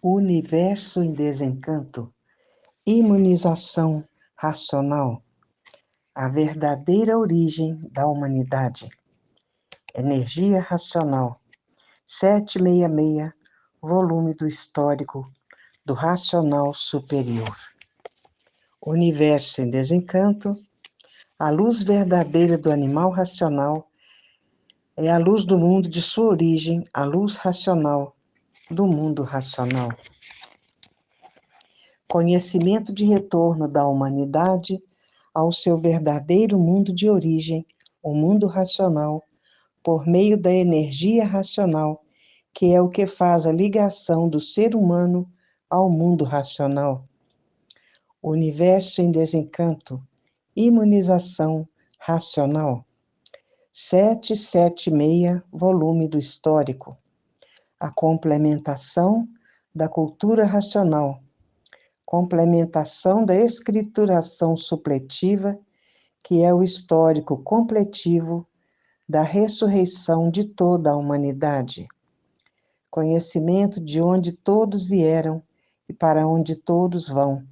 Universo em desencanto, imunização racional, a verdadeira origem da humanidade, energia racional, 766, volume do histórico do racional superior. Universo em desencanto, a luz verdadeira do animal racional é a luz do mundo de sua origem, a luz racional do mundo racional. Conhecimento de retorno da humanidade ao seu verdadeiro mundo de origem, o mundo racional, por meio da energia racional, que é o que faz a ligação do ser humano ao mundo racional. Universo em desencanto, imunização racional. 776, volume do histórico. A complementação da cultura racional. Complementação da escrituração supletiva, que é o histórico completivo da ressurreição de toda a humanidade. Conhecimento de onde todos vieram e para onde todos vão,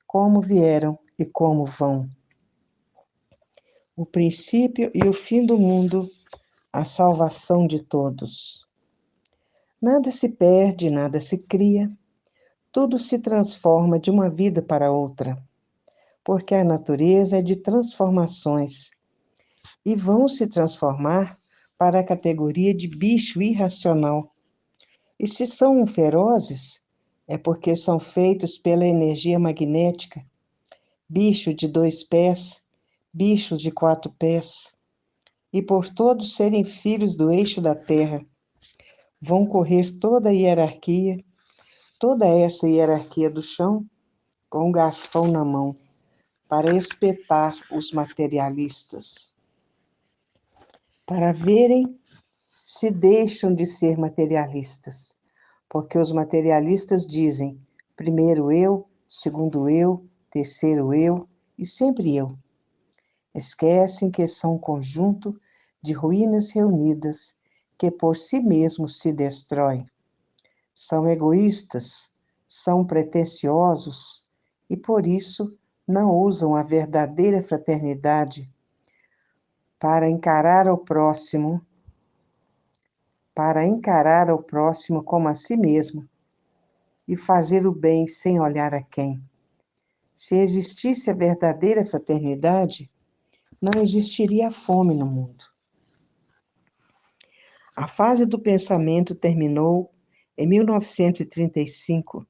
como vieram e como vão. O princípio e o fim do mundo, a salvação de todos. Nada se perde, nada se cria, tudo se transforma de uma vida para outra, porque a natureza é de transformações, e vão se transformar para a categoria de bicho irracional. E se são ferozes, é porque são feitos pela energia magnética, bicho de 2 pés, bichos de 4 pés, e por todos serem filhos do eixo da terra, vão correr toda essa hierarquia do chão, com um garfão na mão, para espetar os materialistas, para verem se deixam de ser materialistas, porque os materialistas dizem, primeiro eu, segundo eu, terceiro eu e sempre eu. Esquecem que são um conjunto de ruínas reunidas que por si mesmos se destroem. São egoístas, são pretensiosos e por isso não usam a verdadeira fraternidade para encarar o próximo como a si mesmo e fazer o bem sem olhar a quem. Se existisse a verdadeira fraternidade, não existiria fome no mundo. A fase do pensamento terminou em 1935,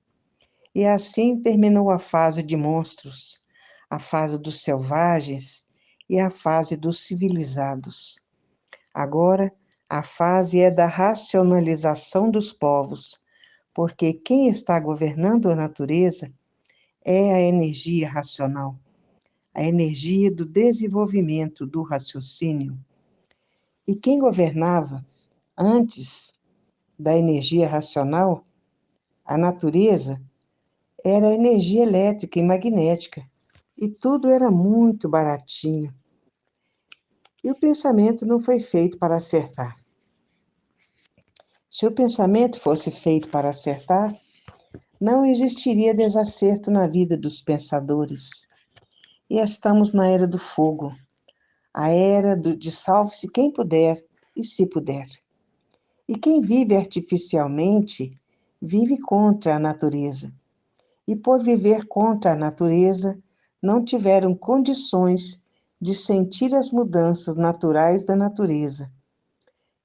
e assim terminou a fase de monstros, a fase dos selvagens e a fase dos civilizados. Agora, a fase é da racionalização dos povos, porque quem está governando a natureza é a energia racional, a energia do desenvolvimento do raciocínio. E quem governava antes da energia racional, a natureza, era a energia elétrica e magnética, e tudo era muito baratinho. E o pensamento não foi feito para acertar. Se o pensamento fosse feito para acertar, não existiria desacerto na vida dos pensadores. E estamos na era do fogo, a era de salve-se quem puder e se puder. E quem vive artificialmente, vive contra a natureza. E por viver contra a natureza, não tiveram condições de sentir as mudanças naturais da natureza.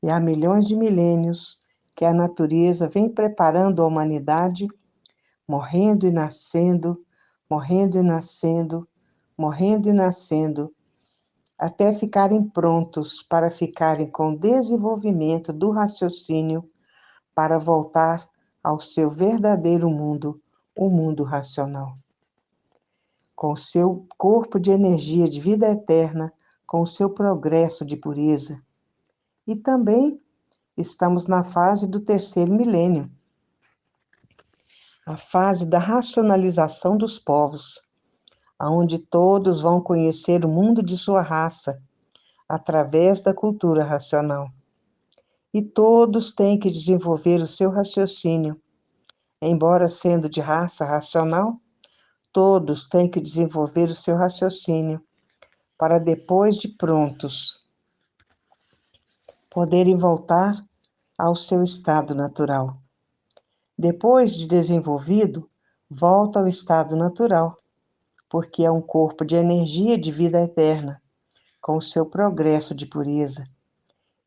E há milhões de milênios que a natureza vem preparando a humanidade, morrendo e nascendo, morrendo e nascendo, morrendo e nascendo, até ficarem prontos para ficarem com desenvolvimento do raciocínio para voltar ao seu verdadeiro mundo, o mundo racional. Com seu corpo de energia de vida eterna, com seu progresso de pureza. E também estamos na fase do 3º milênio, a fase da racionalização dos povos, onde todos vão conhecer o mundo de sua raça, através da cultura racional. E todos têm que desenvolver o seu raciocínio, Embora sendo de raça racional, todos têm que desenvolver o seu raciocínio para depois de prontos poderem voltar ao seu estado natural. Depois de desenvolvido, volta ao estado natural, porque é um corpo de energia de vida eterna, com o seu progresso de pureza.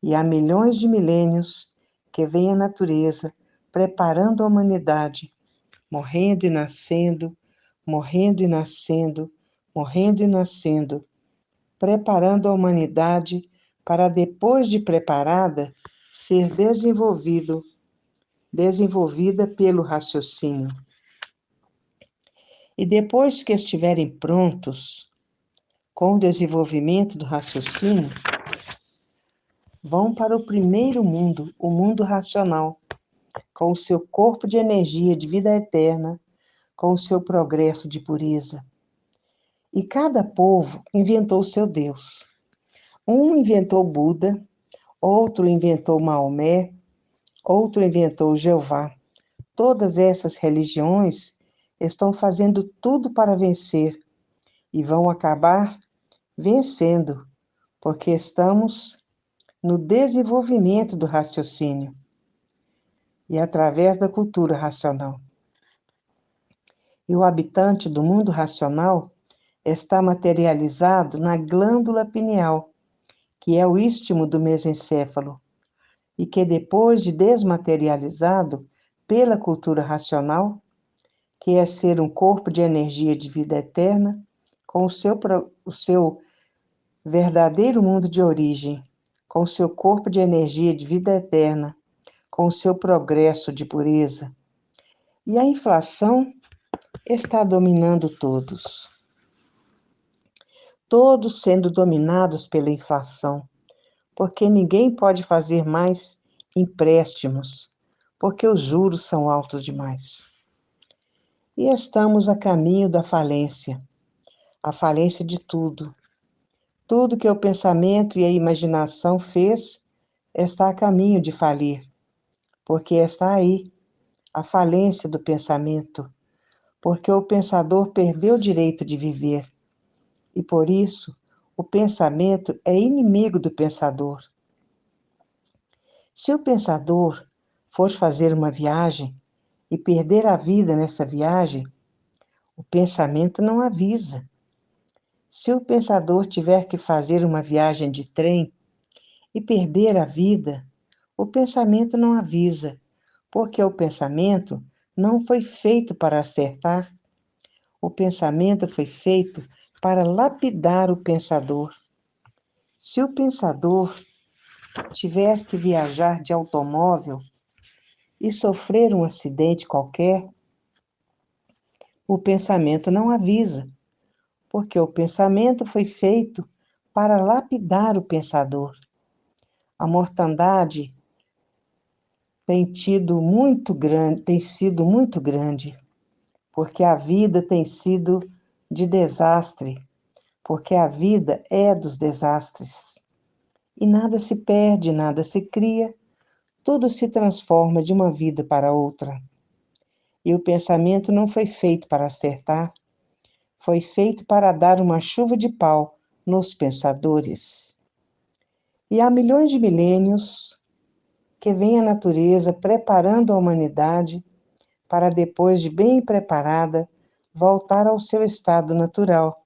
E há milhões de milênios que vem a natureza preparando a humanidade, morrendo e nascendo, morrendo e nascendo, morrendo e nascendo, preparando a humanidade para, depois de preparada, ser desenvolvida pelo raciocínio. E depois que estiverem prontos com o desenvolvimento do raciocínio, vão para o primeiro mundo, o mundo racional, com o seu corpo de energia de vida eterna, com o seu progresso de pureza. E cada povo inventou seu Deus. Um inventou Buda, outro inventou Maomé, outro inventou Jeová. Todas essas religiões estão fazendo tudo para vencer e vão acabar vencendo, porque estamos no desenvolvimento do raciocínio e através da cultura racional. E o habitante do mundo racional está materializado na glândula pineal, que é o istmo do mesencéfalo, e que depois de desmaterializado pela cultura racional, que é ser um corpo de energia de vida eterna, com o seu verdadeiro mundo de origem, com o seu corpo de energia de vida eterna, com o seu progresso de pureza. E a inflação está dominando todos. Todos sendo dominados pela inflação, porque ninguém pode fazer mais empréstimos, porque os juros são altos demais. E estamos a caminho da falência, a falência de tudo. Tudo que o pensamento e a imaginação fez está a caminho de falir, porque está aí a falência do pensamento, porque o pensador perdeu o direito de viver, e por isso o pensamento é inimigo do pensador. Se o pensador for fazer uma viagem e perder a vida nessa viagem, o pensamento não avisa. Se o pensador tiver que fazer uma viagem de trem e perder a vida, o pensamento não avisa, porque o pensamento não foi feito para acertar. O pensamento foi feito para lapidar o pensador. Se o pensador tiver que viajar de automóvel e sofrer um acidente qualquer, o pensamento não avisa, porque o pensamento foi feito para lapidar o pensador. A mortandade tem sido muito grande, porque a vida tem sido de desastre, porque a vida é dos desastres. E nada se perde, nada se cria, tudo se transforma de uma vida para outra. E o pensamento não foi feito para acertar, foi feito para dar uma chuva de pau nos pensadores. E há milhões de milênios que vem a natureza preparando a humanidade para, depois de bem preparada, voltar ao seu estado natural,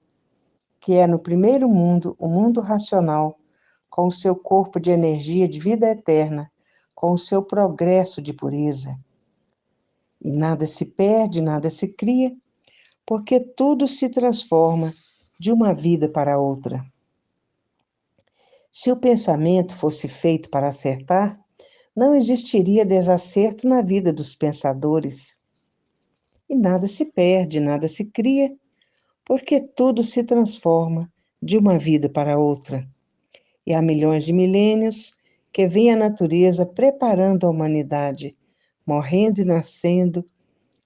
que é no primeiro mundo, o mundo racional, com o seu corpo de energia de vida eterna, com o seu progresso de pureza. E nada se perde, nada se cria, porque tudo se transforma de uma vida para outra. Se o pensamento fosse feito para acertar, não existiria desacerto na vida dos pensadores. E nada se perde, nada se cria, porque tudo se transforma de uma vida para outra. E há milhões de milênios que vem a natureza preparando a humanidade, morrendo e nascendo,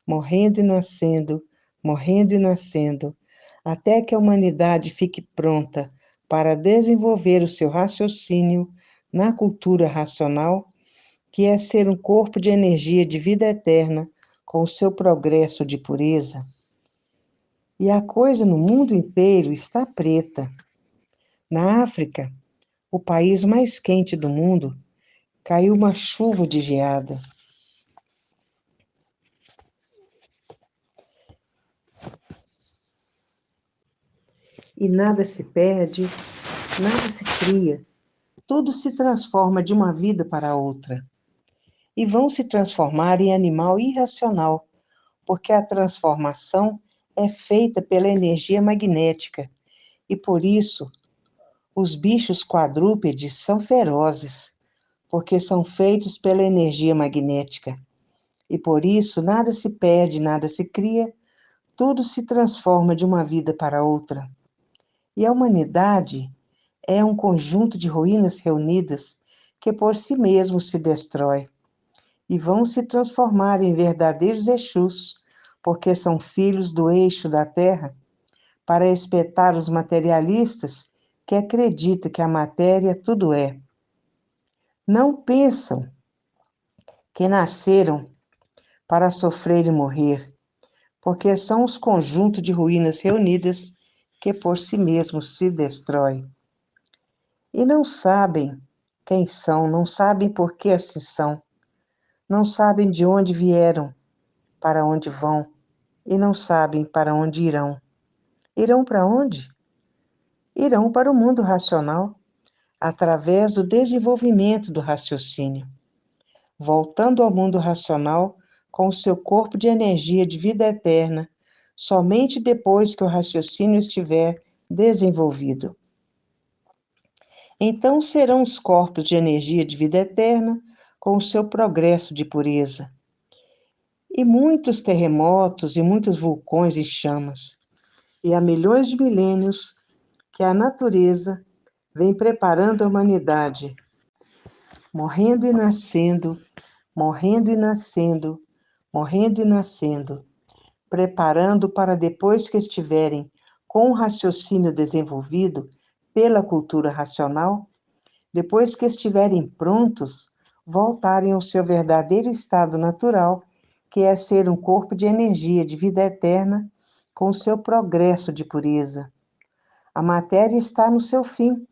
morrendo e nascendo, morrendo e nascendo, até que a humanidade fique pronta para desenvolver o seu raciocínio na cultura racional, que é ser um corpo de energia de vida eterna, com o seu progresso de pureza, e a coisa no mundo inteiro está preta. Na África, o país mais quente do mundo, caiu uma chuva de geada. E nada se perde, nada se cria, tudo se transforma de uma vida para outra. E vão se transformar em animal irracional, porque a transformação é feita pela energia magnética, e por isso os bichos quadrúpedes são ferozes, porque são feitos pela energia magnética. E por isso nada se perde, nada se cria, tudo se transforma de uma vida para outra. E a humanidade é um conjunto de ruínas reunidas que por si mesmo se destrói e vão se transformar em verdadeiros Exus, porque são filhos do eixo da Terra, para espetar os materialistas que acreditam que a matéria tudo é. Não pensam que nasceram para sofrer e morrer, porque são os conjuntos de ruínas reunidas que por si mesmos se destrói. E não sabem quem são, não sabem por que assim são, não sabem de onde vieram, para onde vão, e não sabem para onde irão. Irão para onde? Irão para o mundo racional, através do desenvolvimento do raciocínio, voltando ao mundo racional com o seu corpo de energia de vida eterna, somente depois que o raciocínio estiver desenvolvido. Então serão os corpos de energia de vida eterna com o seu progresso de pureza. E muitos terremotos e muitos vulcões e chamas. E há milhões de milênios que a natureza vem preparando a humanidade, morrendo e nascendo, morrendo e nascendo, morrendo e nascendo, preparando para depois que estiverem com o raciocínio desenvolvido pela cultura racional, depois que estiverem prontos, voltarem ao seu verdadeiro estado natural, que é ser um corpo de energia de vida eterna com o seu progresso de pureza. A matéria está no seu fim,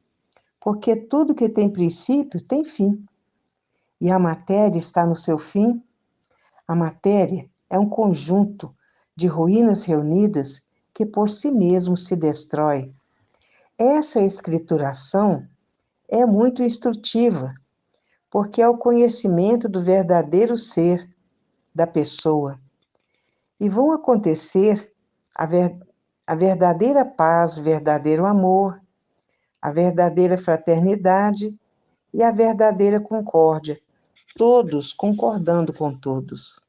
porque tudo que tem princípio tem fim. E a matéria está no seu fim. A matéria é um conjunto de ruínas reunidas que por si mesmo se destrói. Essa escrituração é muito instrutiva, porque é o conhecimento do verdadeiro ser da pessoa. E vão acontecer a verdadeira paz, o verdadeiro amor, a verdadeira fraternidade e a verdadeira concórdia, todos concordando com todos.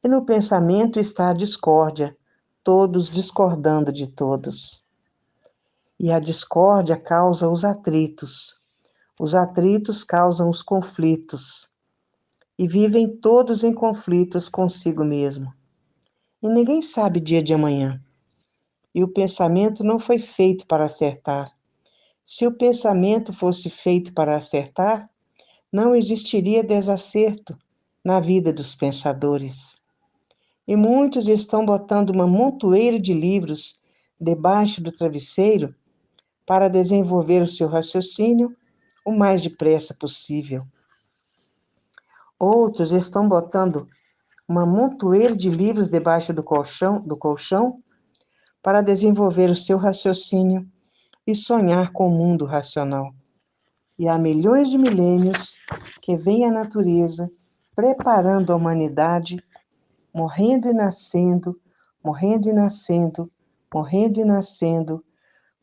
E no pensamento está a discórdia, todos discordando de todos. E a discórdia causa os atritos causam os conflitos, e vivem todos em conflitos consigo mesmo. E ninguém sabe dia de amanhã. E o pensamento não foi feito para acertar. Se o pensamento fosse feito para acertar, não existiria desacerto na vida dos pensadores. E muitos estão botando uma montoeira de livros debaixo do travesseiro para desenvolver o seu raciocínio o mais depressa possível. Outros estão botando uma montoeira de livros debaixo do colchão para desenvolver o seu raciocínio e sonhar com o mundo racional. E há milhões de milênios que vem a natureza preparando a humanidade, morrendo e nascendo, morrendo e nascendo, morrendo e nascendo,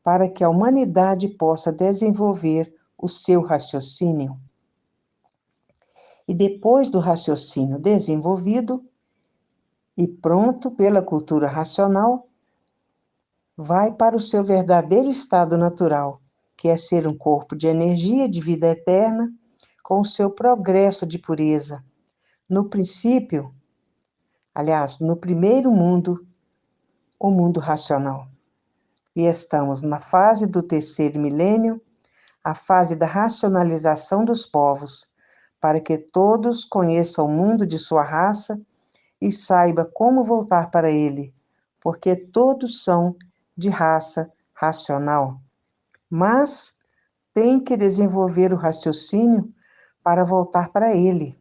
para que a humanidade possa desenvolver o seu raciocínio. E depois do raciocínio desenvolvido e pronto pela cultura racional, vai para o seu verdadeiro estado natural, que é ser um corpo de energia de vida eterna, com o seu progresso de pureza. No princípio, aliás, no primeiro mundo, o mundo racional. E estamos na fase do terceiro milênio, a fase da racionalização dos povos, para que todos conheçam o mundo de sua raça e saiba como voltar para ele, porque todos são de raça racional. Mas tem que desenvolver o raciocínio para voltar para ele.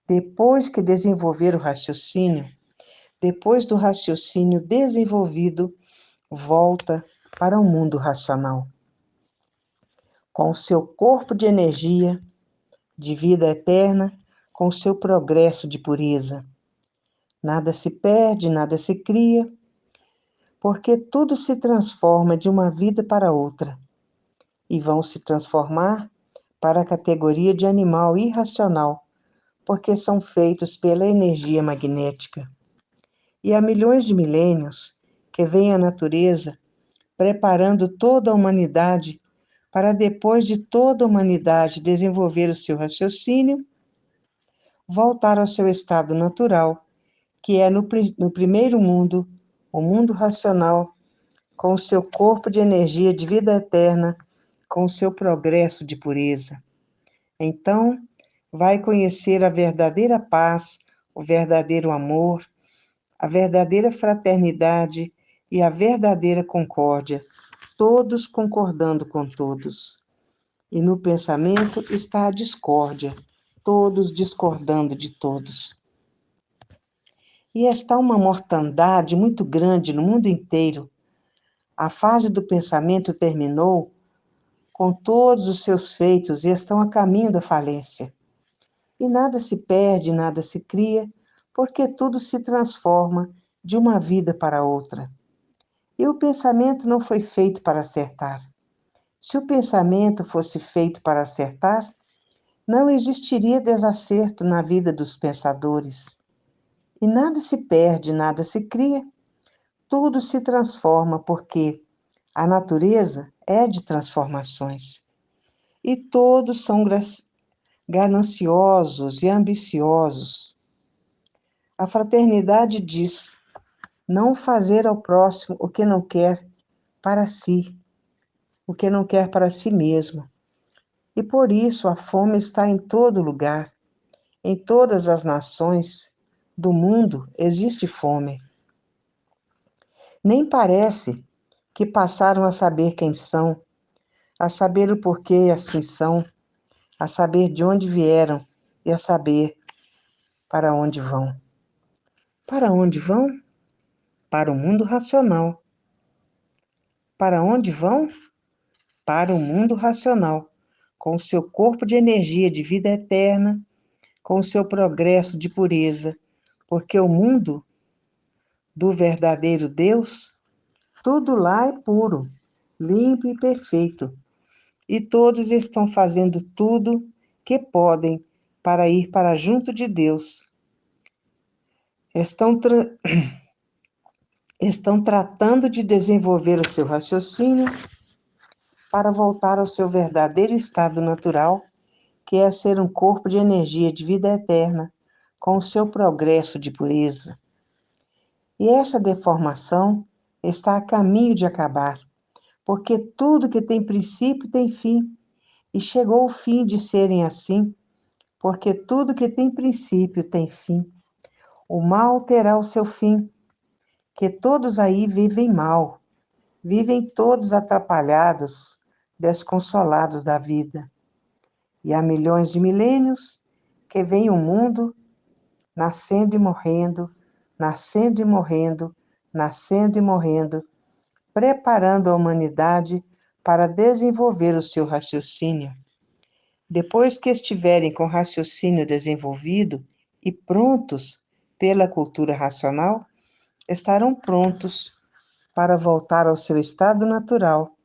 Depois que desenvolver o raciocínio, depois do raciocínio desenvolvido, volta para o mundo racional. Com o seu corpo de energia, de vida eterna, com o seu progresso de pureza. Nada se perde, nada se cria, porque tudo se transforma de uma vida para outra, e vão se transformar para a categoria de animal irracional, porque são feitos pela energia magnética. E há milhões de milênios que vem a natureza preparando toda a humanidade para depois de toda a humanidade desenvolver o seu raciocínio, voltar ao seu estado natural, que é no primeiro mundo, o mundo racional, com o seu corpo de energia de vida eterna, com o seu progresso de pureza. Então, vai conhecer a verdadeira paz, o verdadeiro amor, a verdadeira fraternidade e a verdadeira concórdia, todos concordando com todos. E no pensamento está a discórdia, todos discordando de todos. E está uma mortandade muito grande no mundo inteiro. A fase do pensamento terminou com todos os seus feitos e estão a caminho da falência. E nada se perde, nada se cria, porque tudo se transforma de uma vida para outra. E o pensamento não foi feito para acertar. Se o pensamento fosse feito para acertar, não existiria desacerto na vida dos pensadores. E nada se perde, nada se cria, tudo se transforma, porque a natureza é de transformações. E todos são gananciosos e ambiciosos. A fraternidade diz: não fazer ao próximo o que não quer para si, o que não quer para si mesmo. E por isso a fome está em todo lugar, em todas as nações do mundo existe fome. Nem parece que passaram a saber quem são, a saber o porquê assim são, a saber de onde vieram e a saber para onde vão. Para onde vão? Para o mundo racional. Para onde vão? Para o mundo racional, com o seu corpo de energia de vida eterna, com o seu progresso de pureza, porque o mundo do verdadeiro Deus, tudo lá é puro, limpo e perfeito, e todos estão fazendo tudo que podem para ir para junto de Deus. Estão tratando de desenvolver o seu raciocínio para voltar ao seu verdadeiro estado natural, que é ser um corpo de energia de vida eterna, com o seu progresso de pureza. E essa deformação está a caminho de acabar, porque tudo que tem princípio tem fim, e chegou o fim de serem assim, porque tudo que tem princípio tem fim. O mal terá o seu fim, que todos aí vivem mal, vivem todos atrapalhados, desconsolados da vida. E há milhões de milênios que vem o mundo nascendo e morrendo, nascendo e morrendo, nascendo e morrendo, preparando a humanidade para desenvolver o seu raciocínio. Depois que estiverem com o raciocínio desenvolvido e prontos pela cultura racional, estarão prontos para voltar ao seu estado natural,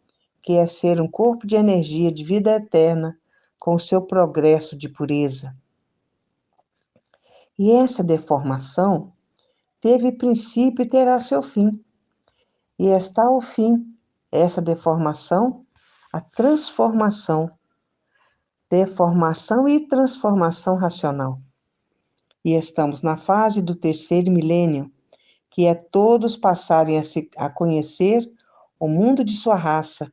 que é ser um corpo de energia de vida eterna com o seu progresso de pureza. E essa deformação teve princípio e terá seu fim. E está ao fim, essa deformação, a transformação, deformação e transformação racional. E estamos na fase do terceiro milênio, que é todos passarem a conhecer o mundo de sua raça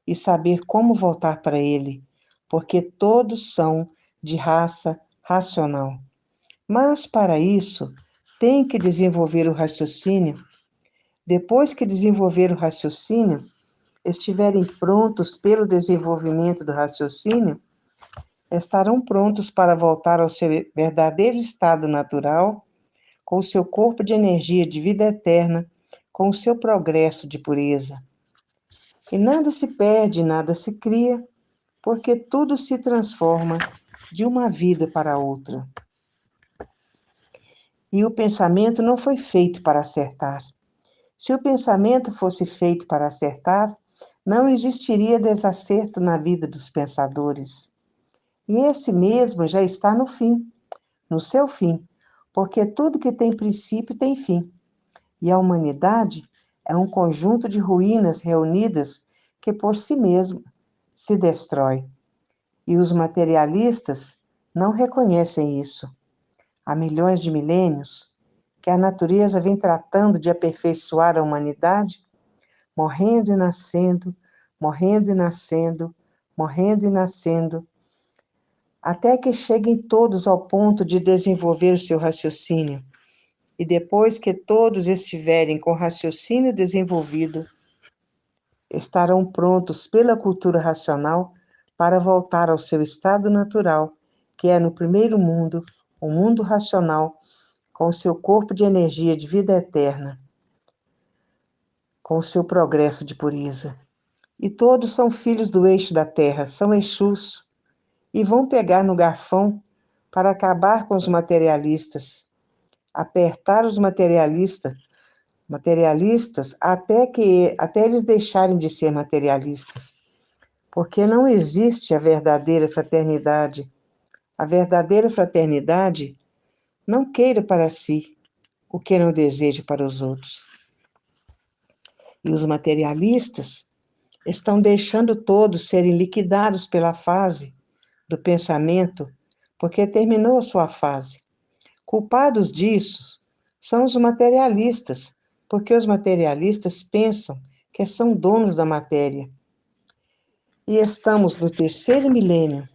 e saber como voltar para ele, porque todos são de raça racional. Mas para isso, têm que desenvolver o raciocínio. Depois que desenvolver o raciocínio, estiverem prontos pelo desenvolvimento do raciocínio, estarão prontos para voltar ao seu verdadeiro estado natural, com o seu corpo de energia de vida eterna, com o seu progresso de pureza. E nada se perde, nada se cria, porque tudo se transforma de uma vida para outra. E o pensamento não foi feito para acertar. Se o pensamento fosse feito para acertar, não existiria desacerto na vida dos pensadores. E esse mesmo já está no fim, no seu fim, porque tudo que tem princípio tem fim. E a humanidade é um conjunto de ruínas reunidas que por si mesmo se destrói. E os materialistas não reconhecem isso. Há milhões de milênios que a natureza vem tratando de aperfeiçoar a humanidade, morrendo e nascendo, morrendo e nascendo, morrendo e nascendo, até que cheguem todos ao ponto de desenvolver o seu raciocínio. E depois que todos estiverem com o raciocínio desenvolvido, estarão prontos pela cultura racional para voltar ao seu estado natural, que é no primeiro mundo, o mundo racional, com o seu corpo de energia de vida eterna, com o seu progresso de pureza. E todos são filhos do eixo da terra, são Exus, e vão pegar no garfão para acabar com os materialistas, apertar os materialistas até eles deixarem de ser materialistas, porque não existe a verdadeira fraternidade. A verdadeira fraternidade não queira para si o que não deseja para os outros. E os materialistas estão deixando todos serem liquidados pela fase do pensamento, porque terminou a sua fase. Culpados disso são os materialistas, porque os materialistas pensam que são donos da matéria. E estamos no terceiro milênio,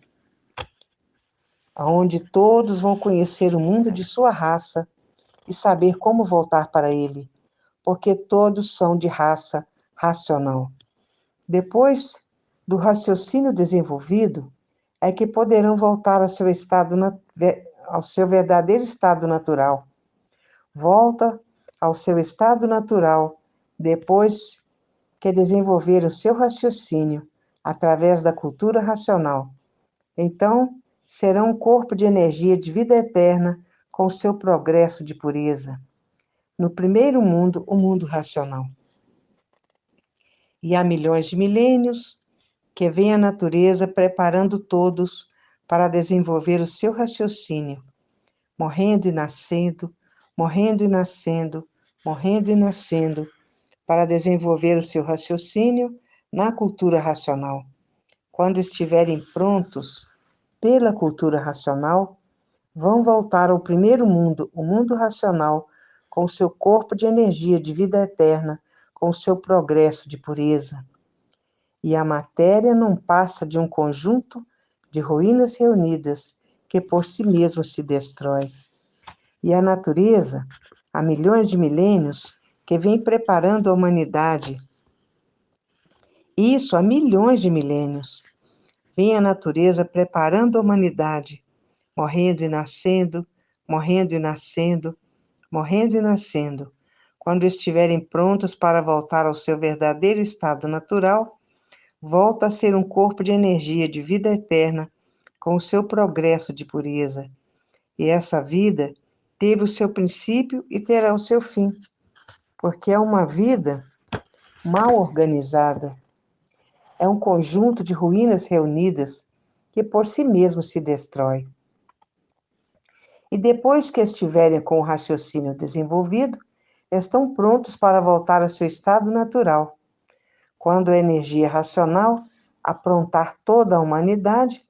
onde todos vão conhecer o mundo de sua raça e saber como voltar para ele, porque todos são de raça racional. Depois do raciocínio desenvolvido, é que poderão voltar ao seu verdadeiro estado natural. Volta ao seu estado natural depois que desenvolver o seu raciocínio através da cultura racional. Então, serão um corpo de energia de vida eterna com o seu progresso de pureza. No primeiro mundo, o mundo racional. E há milhões de milênios que vem a natureza preparando todos para desenvolver o seu raciocínio, morrendo e nascendo, morrendo e nascendo, morrendo e nascendo, para desenvolver o seu raciocínio na cultura racional. Quando estiverem prontos pela cultura racional, vão voltar ao primeiro mundo, o mundo racional, com o seu corpo de energia de vida eterna, com o seu progresso de pureza. E a matéria não passa de um conjunto de ruínas reunidas que por si mesmo se destrói. E a natureza, há milhões de milênios, que vem preparando a humanidade. Isso há milhões de milênios. Vem a natureza preparando a humanidade, morrendo e nascendo, morrendo e nascendo, morrendo e nascendo. Quando estiverem prontos para voltar ao seu verdadeiro estado natural, volta a ser um corpo de energia de vida eterna, com o seu progresso de pureza. E essa vida teve o seu princípio e terá o seu fim, porque é uma vida mal organizada. É um conjunto de ruínas reunidas que por si mesmo se destrói. E depois que estiverem com o raciocínio desenvolvido, estão prontos para voltar ao seu estado natural. Quando a energia racional aprontar toda a humanidade,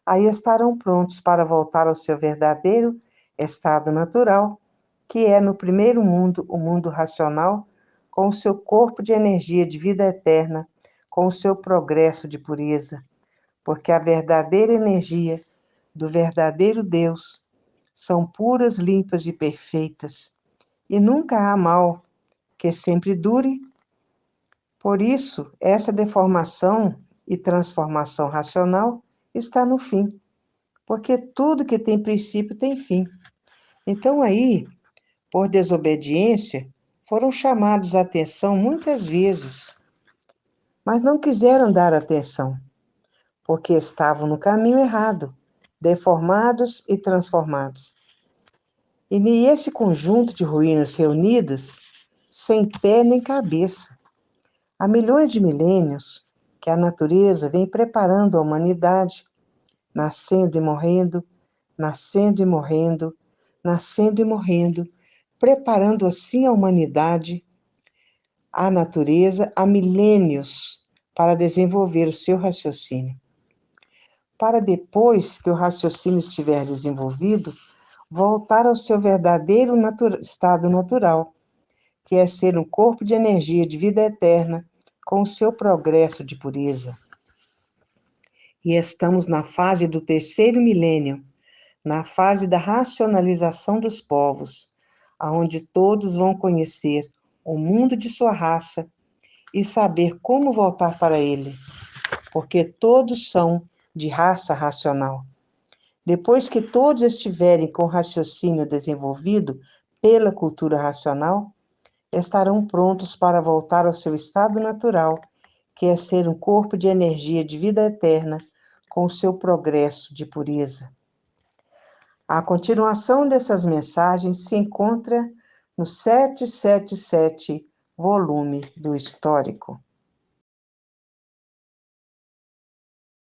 aí estarão prontos para voltar ao seu verdadeiro estado natural, que é no primeiro mundo, o mundo racional, com o seu corpo de energia de vida eterna, com o seu progresso de pureza, porque a verdadeira energia do verdadeiro Deus são puras, limpas e perfeitas, e nunca há mal que sempre dure. Por isso, essa deformação e transformação racional está no fim, porque tudo que tem princípio tem fim. Então, aí, por desobediência, foram chamados à atenção muitas vezes, mas não quiseram dar atenção, porque estavam no caminho errado, deformados e transformados. E nesse conjunto de ruínas reunidas, sem pé nem cabeça, há milhões de milênios que a natureza vem preparando a humanidade, nascendo e morrendo, nascendo e morrendo, nascendo e morrendo, preparando assim a humanidade, a natureza, há milênios para desenvolver o seu raciocínio. Para depois que o raciocínio estiver desenvolvido, voltar ao seu verdadeiro estado natural, que é ser um corpo de energia de vida eterna, com o seu progresso de pureza. E estamos na fase do terceiro milênio, na fase da racionalização dos povos, aonde todos vão conhecer o mundo de sua raça e saber como voltar para ele, porque todos são de raça racional. Depois que todos estiverem com o raciocínio desenvolvido pela cultura racional, estarão prontos para voltar ao seu estado natural, que é ser um corpo de energia de vida eterna, com o seu progresso de pureza. A continuação dessas mensagens se encontra no 777, volume do Histórico.